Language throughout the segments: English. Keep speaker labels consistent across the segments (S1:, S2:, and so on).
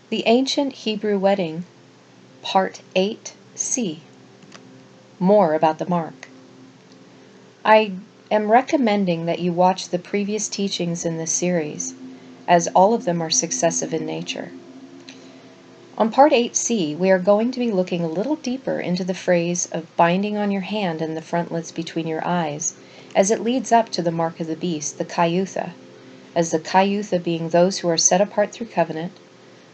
S1: The Ancient Hebrew Wedding, Part 8C. More about the mark. I am recommending that you watch the previous teachings in this series, as all of them are successive in nature. On Part 8C, we are going to be looking a little deeper into the phrase of binding on your hand and the frontlets between your eyes, as it leads up to the mark of the beast, the Chiyutha, as the Chiyutha being those who are set apart through covenant,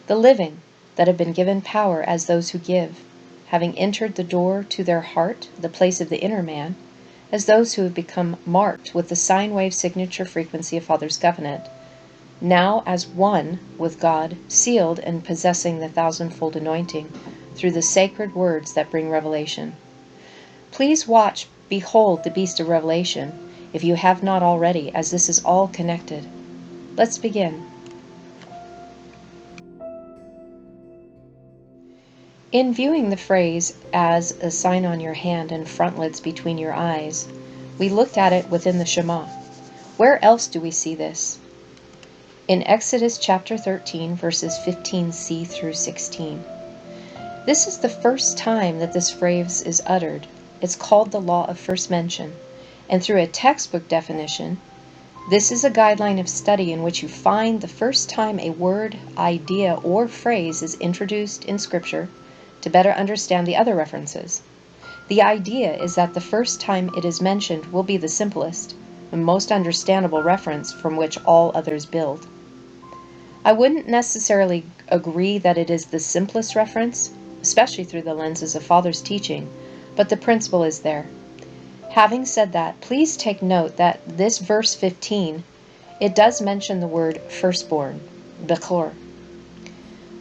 S1: the living that have been given power as those who give, having entered the door to their heart, the place of the inner man, as those who have become marked with the sine wave signature frequency of Father's covenant, now as one with God, sealed and possessing the thousandfold anointing through the sacred words that bring revelation. Please watch Behold the Beast of Revelation, if you have not already, as this is all connected. Let's begin. In viewing the phrase as a sign on your hand and frontlets between your eyes, we looked at it within the Shema. Where else do we see this? In Exodus chapter 13, verses 15c through 16. This is the first time that this phrase is uttered. It's called the law of first mention, and through a textbook definition, this is a guideline of study in which you find the first time a word, idea, or phrase is introduced in Scripture to better understand the other references. The idea is that the first time it is mentioned will be the simplest and most understandable reference from which all others build. I wouldn't necessarily agree that it is the simplest reference, especially through the lenses of Father's teaching, but the principle is there. Having said that, please take note that this verse 15, it does mention the word firstborn, Bechor.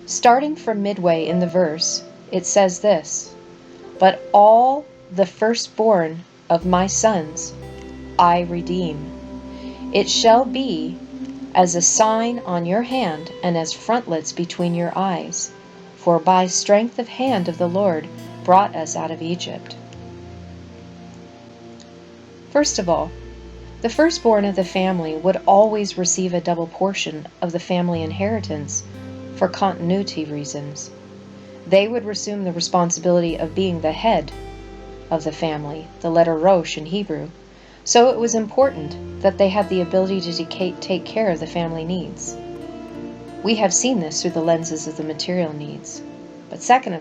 S1: Starting from midway in the verse, it says this, "But all the firstborn of my sons I redeem. It shall be as a sign on your hand and as frontlets between your eyes, for by strength of hand of the Lord brought us out of Egypt." First of all, the firstborn of the family would always receive a double portion of the family inheritance for continuity reasons. They would assume the responsibility of being the head of the family, the letter Rosh in Hebrew, so it was important that they have the ability to take care of the family needs. We have seen this through the lenses of the material needs. But second,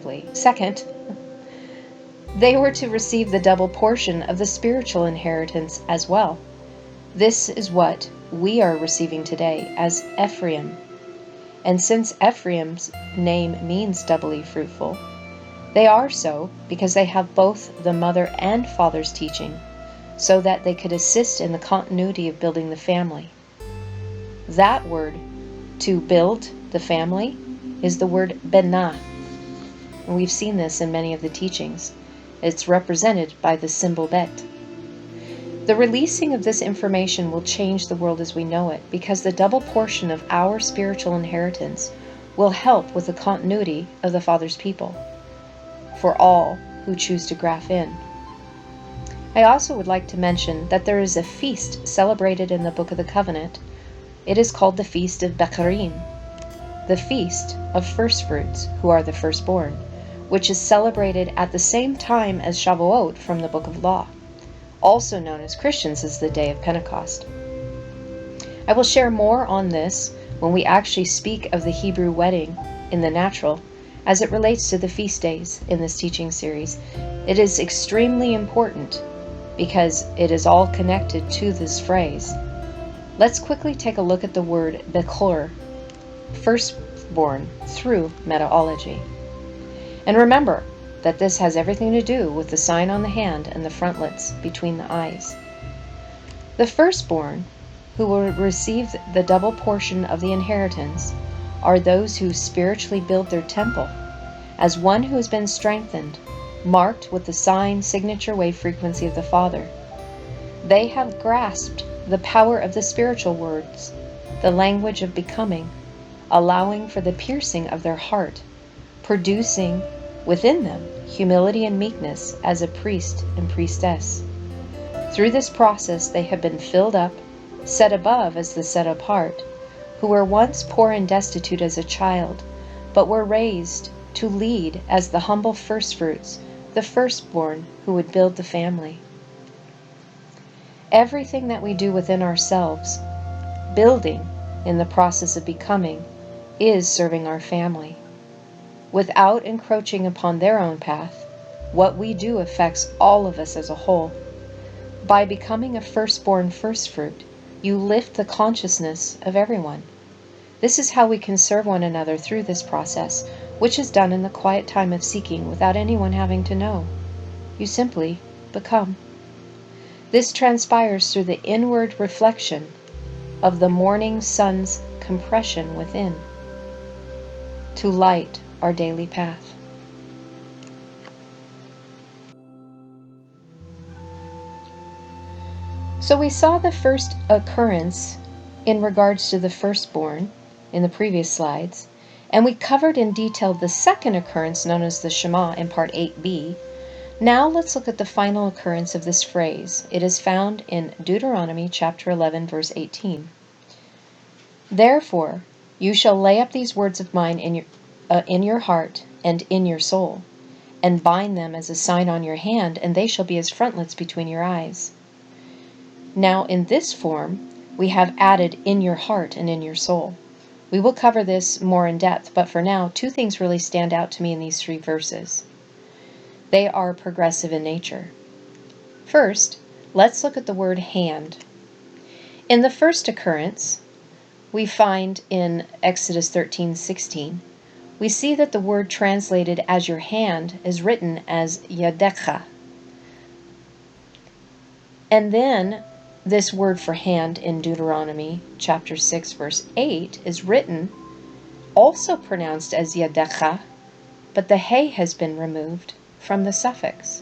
S1: they were to receive the double portion of the spiritual inheritance as well. This is what we are receiving today as Ephraim. And since Ephraim's name means doubly fruitful, they are so because they have both the mother and father's teaching, so that they could assist in the continuity of building the family. That word, to build the family, is the word benah. And we've seen this in many of the teachings. It's represented by the symbol bet. The releasing of this information will change the world as we know it, because the double portion of our spiritual inheritance will help with the continuity of the Father's people, for all who choose to graft in. I also would like to mention that there is a feast celebrated in the Book of the Covenant. It is called the Feast of Bechorim, the Feast of Firstfruits, who are the firstborn, which is celebrated at the same time as Shavuot from the Book of Law, also known as Christians as the Day of Pentecost. I will share more on this when we actually speak of the Hebrew wedding in the natural, as it relates to the feast days in this teaching series. It is extremely important because it is all connected to this phrase. Let's quickly take a look at the word Bechor, firstborn, through metaology. And remember that this has everything to do with the sign on the hand and the frontlets between the eyes. The firstborn, who will receive the double portion of the inheritance, are those who spiritually build their temple, as one who has been strengthened, marked with the sign signature wave frequency of the Father. They have grasped the power of the spiritual words, the language of becoming, allowing for the piercing of their heart, producing within them humility and meekness as a priest and priestess. Through this process they have been filled up, set above as the set apart, who were once poor and destitute as a child, but were raised to lead as the humble firstfruits, the firstborn who would build the family. Everything that we do within ourselves, building in the process of becoming, is serving our family. Without encroaching upon their own path, what we do affects all of us as a whole. By becoming a firstborn firstfruit, you lift the consciousness of everyone. This is how we can serve one another through this process, which is done in the quiet time of seeking without anyone having to know. You simply become. This transpires through the inward reflection of the morning sun's compression within, to light our daily path. So we saw the first occurrence in regards to the firstborn in the previous slides, and we covered in detail the second occurrence known as the Shema in part 8b. Now let's look at the final occurrence of this phrase. It is found in Deuteronomy chapter 11, verse 18. Therefore, you shall lay up these words of mine in your heart and in your soul, and bind them as a sign on your hand, and they shall be as frontlets between your eyes. Now, in this form, we have added in your heart and in your soul. We will cover this more in depth, but for now, two things really stand out to me in these three verses. They are progressive in nature. First, let's look at the word hand. In the first occurrence, we find in Exodus 13:16, we see that the word translated as your hand is written as yadecha. And then this word for hand in Deuteronomy chapter 6, verse 8 is written, also pronounced as yadecha, but the hey has been removed from the suffix.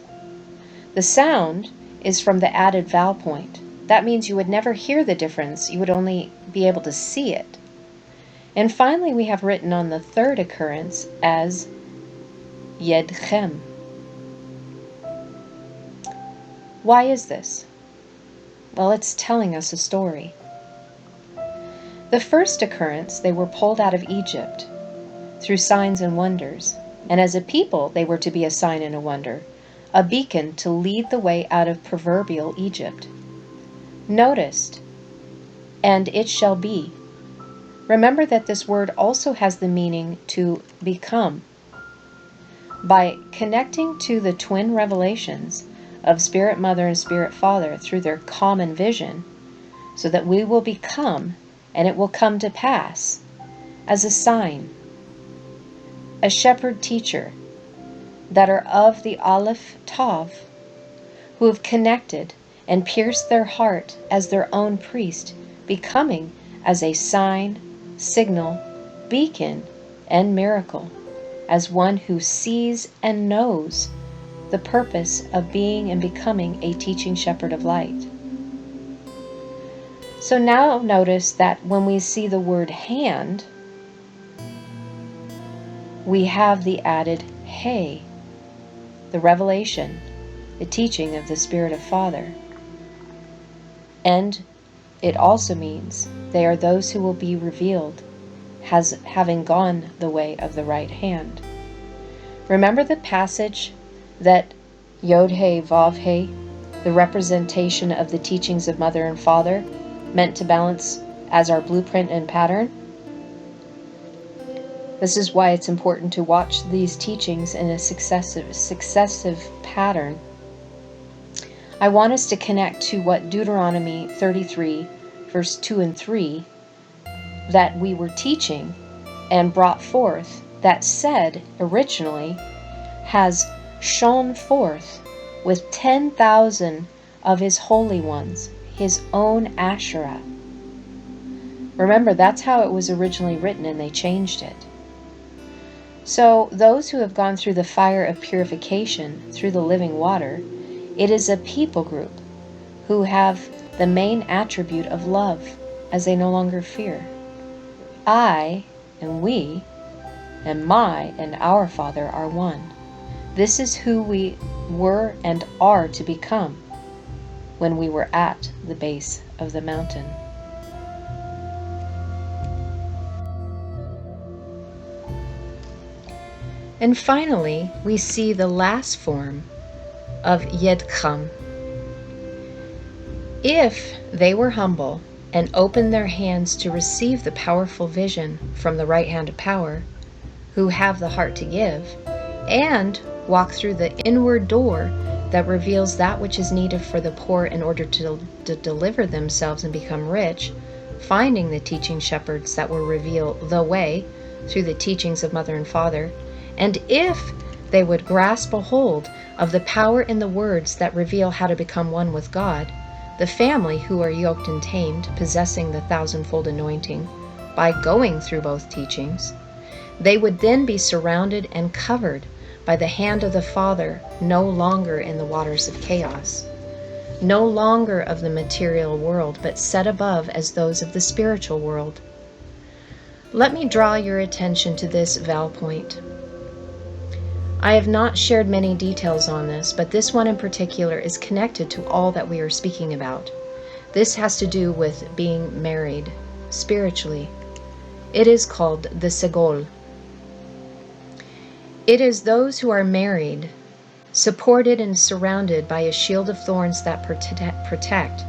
S1: The sound is from the added vowel point. That means you would never hear the difference, you would only be able to see it. And finally, we have written on the third occurrence as yedchem. Why is this? Well, it's telling us a story. The first occurrence, they were pulled out of Egypt through signs and wonders, and as a people, they were to be a sign and a wonder, a beacon to lead the way out of proverbial Egypt. Noticed, and it shall be. Remember that this word also has the meaning to become. By connecting to the twin revelations of Spirit Mother and Spirit Father through their common vision, so that we will become, and it will come to pass, as a sign, a shepherd teacher, that are of the Aleph Tav, who have connected and pierced their heart as their own priest, becoming as a sign, signal, beacon, and miracle, as one who sees and knows the purpose of being and becoming a teaching shepherd of light. So now notice that when we see the word hand, we have the added hey, the revelation, the teaching of the Spirit of Father. And it also means they are those who will be revealed as having gone the way of the right hand. Remember the passage that Yod-He, Vav-He, the representation of the teachings of Mother and Father, meant to balance as our blueprint and pattern? This is why it's important to watch these teachings in a successive pattern. I want us to connect to what Deuteronomy 33, verse 2 and 3, that we were teaching and brought forth, that said originally, has shone forth with 10,000 of his holy ones, his own Asherah. Remember, that's how it was originally written, and they changed it. So those who have gone through the fire of purification through the living water, it is a people group who have the main attribute of love, as they no longer fear. I and we and my and our Father are one. This is who we were and are to become when we were at the base of the mountain. And finally, we see the last form of Yedcham. If they were humble and opened their hands to receive the powerful vision from the right hand of power, who have the heart to give, and walk through the inward door that reveals that which is needed for the poor in order to deliver themselves and become rich, finding the teaching shepherds that will reveal the way through the teachings of Mother and Father, and if they would grasp a hold of the power in the words that reveal how to become one with God, the family who are yoked and tamed, possessing the thousandfold anointing, by going through both teachings, they would then be surrounded and covered by the hand of the Father, no longer in the waters of chaos, no longer of the material world, but set above as those of the spiritual world. Let me draw your attention to this vow point. I have not shared many details on this, but this one in particular is connected to all that we are speaking about. This has to do with being married spiritually. It is called the Segol. It is those who are married, supported and surrounded by a shield of thorns that protect,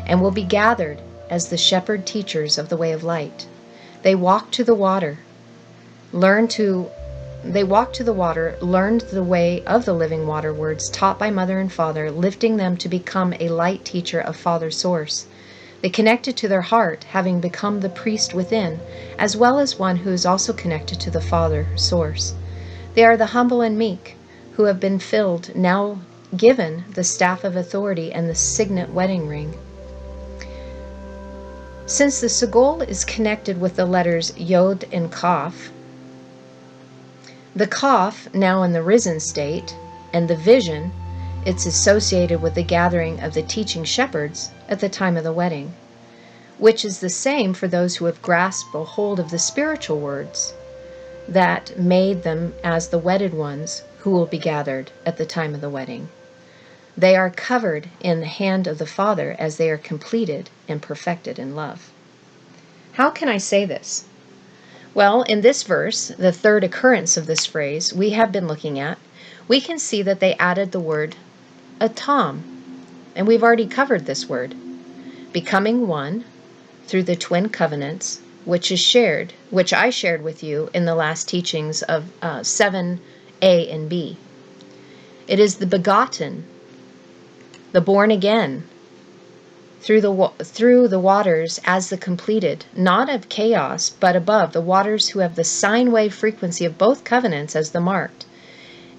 S1: and will be gathered as the shepherd teachers of the way of light. They walked to the water, learned the way of the living water words taught by Mother and Father, lifting them to become a light teacher of Father Source. They connected to their heart, having become the priest within, as well as one who is also connected to the Father Source. They are the humble and meek, who have been filled, now given the staff of authority and the signet wedding ring. Since the Segol is connected with the letters Yod and Kaf, the Kaf, now in the risen state, and the vision, it's associated with the gathering of the teaching shepherds at the time of the wedding, which is the same for those who have grasped a hold of the spiritual words that made them as the wedded ones who will be gathered at the time of the wedding. They are covered in the hand of the Father as they are completed and perfected in love. How can I say this? Well, in this verse, the third occurrence of this phrase we have been looking at, we can see that they added the word atam, and we've already covered this word, becoming one through the twin covenants, which I shared with you in the last teachings of 7a and b. It is the begotten, the born again, through the waters as the completed, not of chaos, but above the waters who have the sine wave frequency of both covenants as the marked.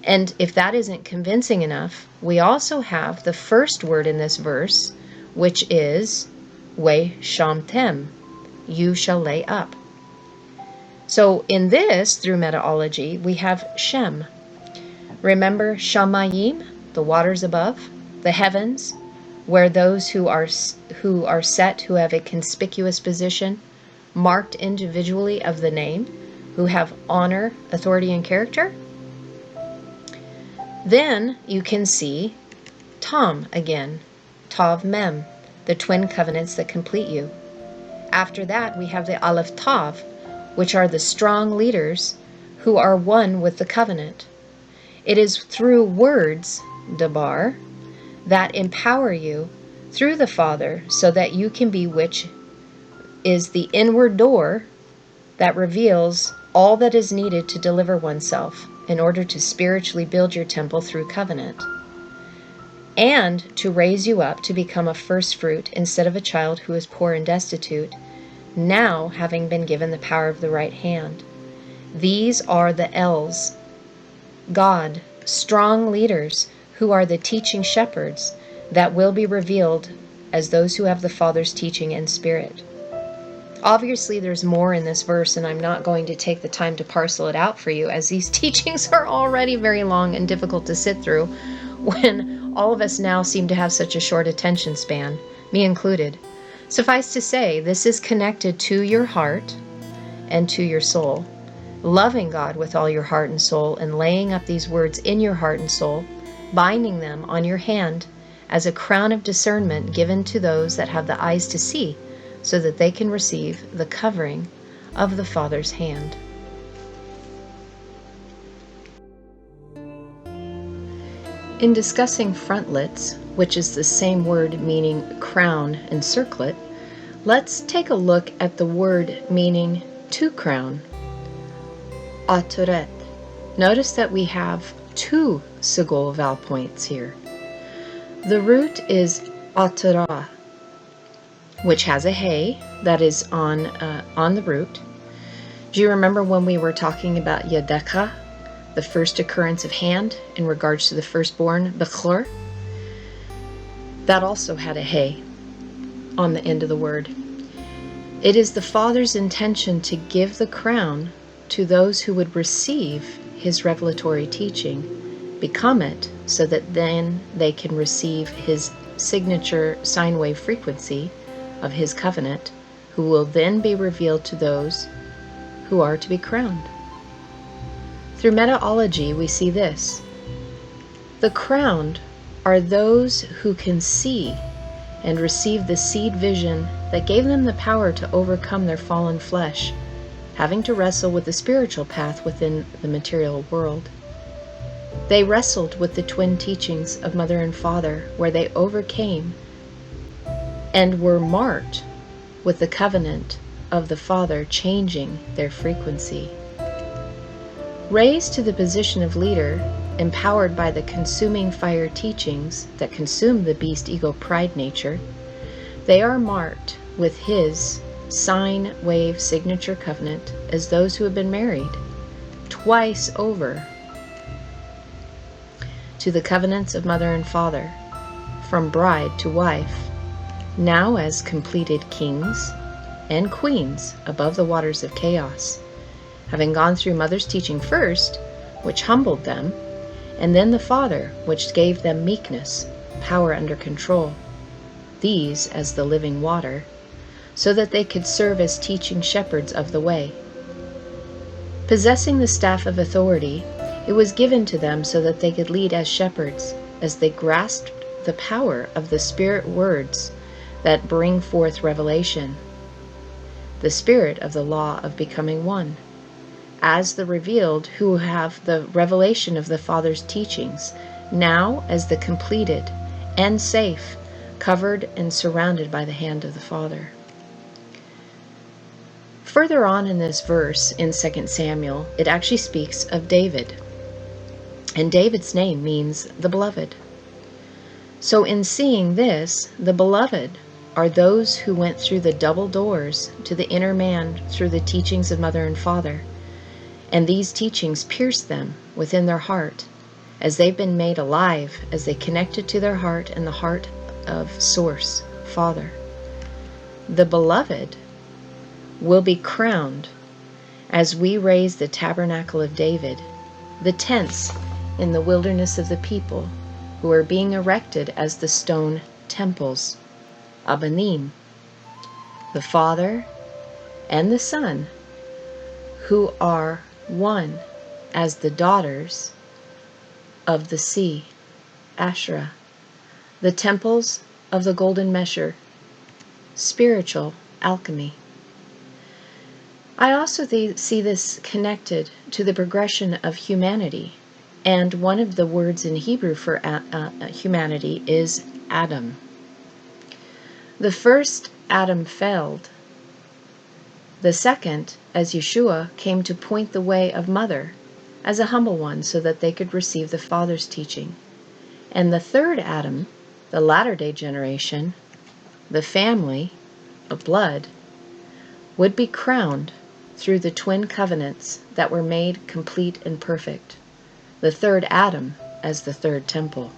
S1: And if that isn't convincing enough, we also have the first word in this verse, which is we shamtem, you shall lay up. So in this, through metaology, we have Shem. Remember Shamayim, the waters above, the heavens, where those who are set, who have a conspicuous position, marked individually of the name, who have honor, authority, and character. Then you can see Tam again, Tav Mem, the twin covenants that complete you. After that, we have the Aleph Tav, which are the strong leaders who are one with the covenant. It is through words, Dabar, that empower you through the Father so that you can be, which is the inward door that reveals all that is needed to deliver oneself in order to spiritually build your temple through covenant, and to raise you up to become a first fruit instead of a child who is poor and destitute, now having been given the power of the right hand. These are the Els, God, strong leaders, who are the teaching shepherds that will be revealed as those who have the Father's teaching and spirit. Obviously, there's more in this verse, and I'm not going to take the time to parcel it out for you, as these teachings are already very long and difficult to sit through when all of us now seem to have such a short attention span, me included. Suffice to say, this is connected to your heart and to your soul. Loving God with all your heart and soul, and laying up these words in your heart and soul, binding them on your hand as a crown of discernment given to those that have the eyes to see, so that they can receive the covering of the Father's hand. In discussing frontlets, which is the same word meaning crown and circlet, let's take a look at the word meaning to crown, aturet. Notice that we have two sigil vowel points here. The root is atara, which has a hey that is on the root. Do you remember when we were talking about yadeka, the first occurrence of hand in regards to the firstborn, Bechor? That also had a hey on the end of the word. It is the Father's intention to give the crown to those who would receive his revelatory teaching, become it, so that then they can receive his signature sine wave frequency of his covenant, who will then be revealed to those who are to be crowned. Through metaology, we see this. The crowned are those who can see and receive the seed vision that gave them the power to overcome their fallen flesh, having to wrestle with the spiritual path within the material world. They wrestled with the twin teachings of Mother and Father, where they overcame and were marked with the covenant of the Father changing their frequency. Raised to the position of leader, empowered by the consuming fire teachings that consume the beast ego pride nature, they are marked with his sine wave signature covenant as those who have been married twice over to the covenants of Mother and Father, from bride to wife, now as completed kings and queens above the waters of chaos, having gone through Mother's teaching first, which humbled them, and then the Father, which gave them meekness, power under control, these as the living water, so that they could serve as teaching shepherds of the way. Possessing the staff of authority, it was given to them so that they could lead as shepherds, as they grasped the power of the Spirit words that bring forth revelation, the spirit of the law of becoming one, as the revealed who have the revelation of the Father's teachings, now as the completed and safe, covered and surrounded by the hand of the Father. Further on in this verse, in 2 Samuel, it actually speaks of David. And David's name means the beloved. So in seeing this, the beloved are those who went through the double doors to the inner man through the teachings of Mother and Father. And these teachings pierced them within their heart, as they've been made alive, as they connected to their heart and the heart of Source, Father. The beloved will be crowned as we raise the tabernacle of David, the tents in the wilderness of the people who are being erected as the stone temples, Abanim, the Father and the Son, who are one as the daughters of the sea, Asherah, the temples of the golden measure, spiritual alchemy. I also see this connected to the progression of humanity, and one of the words in Hebrew for humanity is Adam. The first Adam failed. The second, as Yeshua, came to point the way of Mother as a humble one so that they could receive the Father's teaching. And the third Adam, the latter-day generation, the family of blood, would be crowned through the twin covenants that were made complete and perfect, the third Adam as the third temple.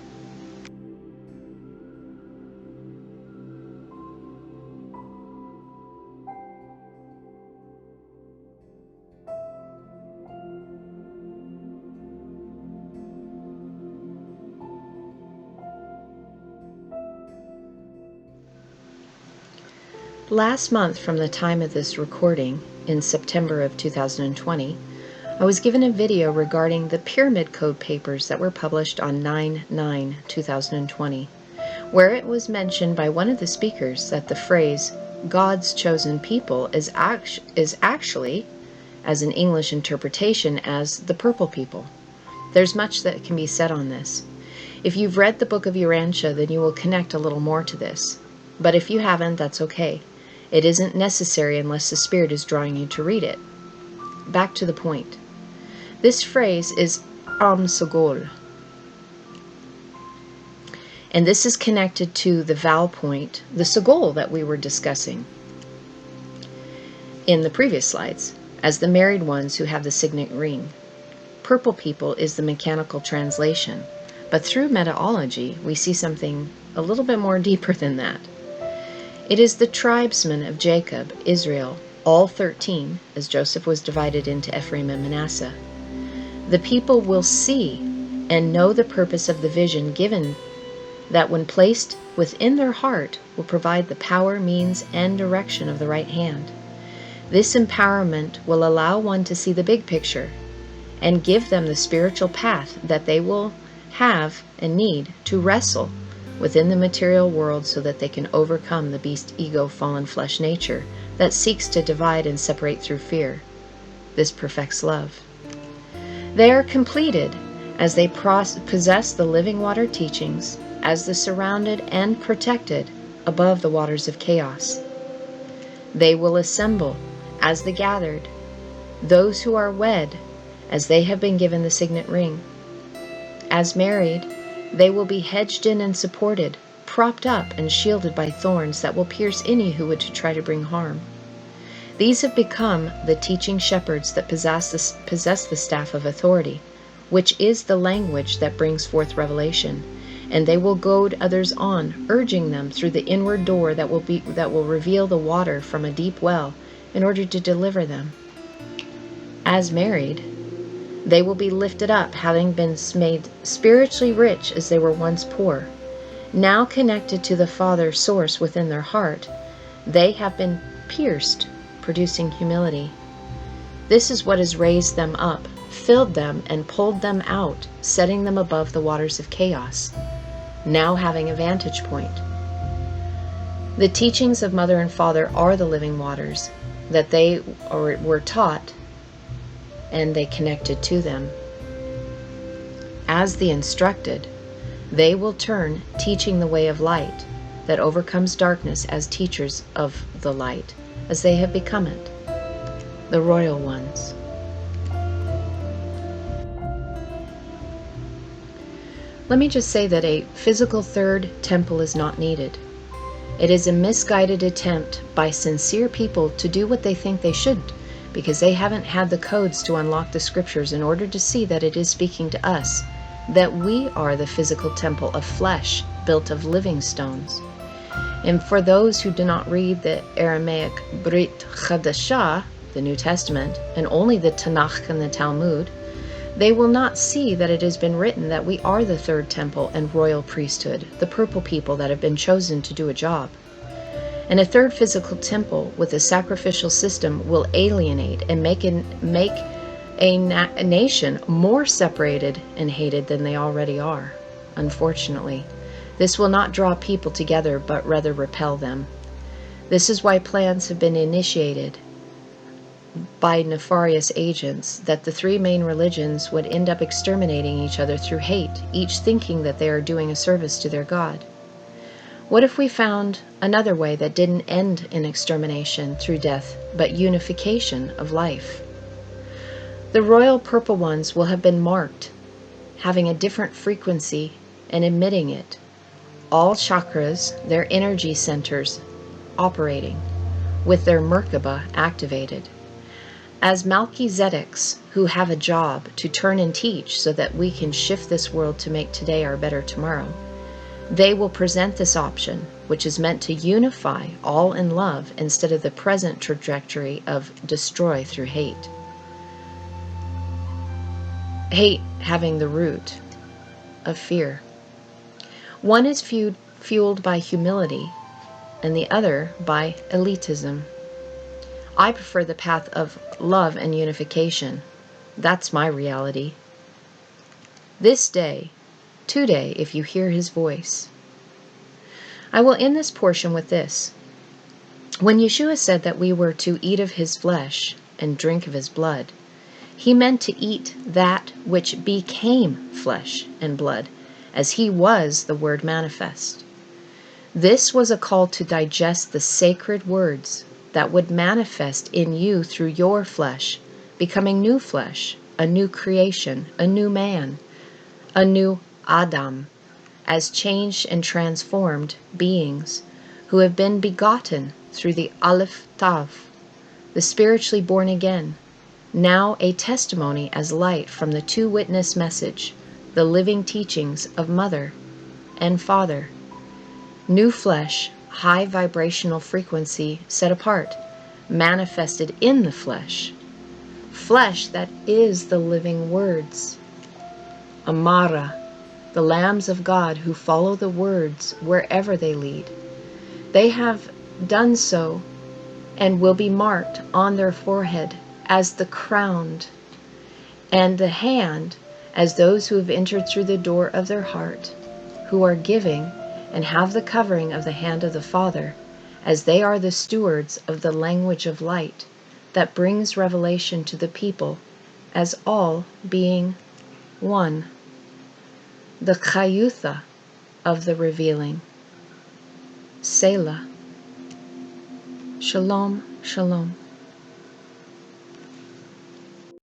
S1: Last month, from the time of this recording, in September of 2020, I was given a video regarding the Pyramid Code papers that were published on 9/9/2020, where it was mentioned by one of the speakers that the phrase, God's chosen people, is actually, as an English interpretation, as the purple people. There's much that can be said on this. If you've read the book of Urantia, then you will connect a little more to this. But if you haven't, that's okay. It isn't necessary unless the Spirit is drawing you to read it. Back to the point. This phrase is Am Sogol. And this is connected to the vow point, the Sogol that we were discussing in the previous slides, as the married ones who have the signet ring. Purple people is the mechanical translation, but through metaology, we see something a little bit more deeper than that. It is the tribesmen of Jacob, Israel, all 13, as Joseph was divided into Ephraim and Manasseh. The people will see and know the purpose of the vision given, that when placed within their heart will provide the power, means, and direction of the right hand. This empowerment will allow one to see the big picture and give them the spiritual path that they will have and need to wrestle within the material world so that they can overcome the beast ego fallen flesh nature that seeks to divide and separate through fear. This perfects love. They are completed as they possess the living water teachings as the surrounded and protected above the waters of chaos. They will assemble as the gathered, those who are wed, as they have been given the signet ring. As married, they will be hedged in and supported, propped up and shielded by thorns that will pierce any who would try to bring harm. These have become the teaching shepherds that possess the staff of authority, which is the language that brings forth revelation, and they will goad others on, urging them through the inward door that will reveal the water from a deep well, in order to deliver them. As married, they will be lifted up, having been made spiritually rich as they were once poor. Now connected to the Father source within their heart, they have been pierced, producing humility. This is what has raised them up, filled them, and pulled them out, setting them above the waters of chaos, now having a vantage point. The teachings of Mother and Father are the living waters that they were taught, and they connected to them. As the instructed, they will turn teaching the way of light that overcomes darkness as teachers of the light, as they have become it, the royal ones. Let me just say that a physical third temple is not needed. It is a misguided attempt by sincere people to do what they think they shouldn't, because they haven't had the codes to unlock the scriptures in order to see that it is speaking to us, that we are the physical temple of flesh built of living stones. And for those who do not read the Aramaic Brit Chadashah, the New Testament, and only the Tanakh and the Talmud, they will not see that it has been written that we are the third temple and royal priesthood, the purple people that have been chosen to do a job. And a third physical temple with a sacrificial system will alienate and make a nation more separated and hated than they already are, unfortunately. This will not draw people together, but rather repel them. This is why plans have been initiated by nefarious agents that the three main religions would end up exterminating each other through hate, each thinking that they are doing a service to their God. What if we found another way that didn't end in extermination through death, but unification of life? The royal purple ones will have been marked, having a different frequency and emitting it. All chakras, their energy centers, operating, with their Merkaba activated. As Melchizedeks, who have a job to turn and teach so that we can shift this world to make today our better tomorrow, they will present this option, which is meant to unify all in love instead of the present trajectory of destroy through hate. Hate having the root of fear. One is fueled by humility, and the other by elitism. I prefer the path of love and unification. That's my reality. This day, today, if you hear his voice. I will end this portion with this. When Yeshua said that we were to eat of his flesh and drink of his blood, he meant to eat that which became flesh and blood, as he was the Word manifest. This was a call to digest the sacred words that would manifest in you through your flesh, becoming new flesh, a new creation, a new man, a new Adam, as changed and transformed beings who have been begotten through the Aleph Tav, the spiritually born again, now a testimony as light from the two-witness message, the living teachings of Mother and Father. New flesh, high vibrational frequency set apart, manifested in the flesh. Flesh that is the living words. Amara, the lambs of God who follow the words wherever they lead. They have done so and will be marked on their forehead as the crowned, and the hand as those who have entered through the door of their heart, who are giving and have the covering of the hand of the Father, as they are the stewards of the language of light that brings revelation to the people, as all being one. The Chiyutha of the revealing. Selah. Shalom, shalom.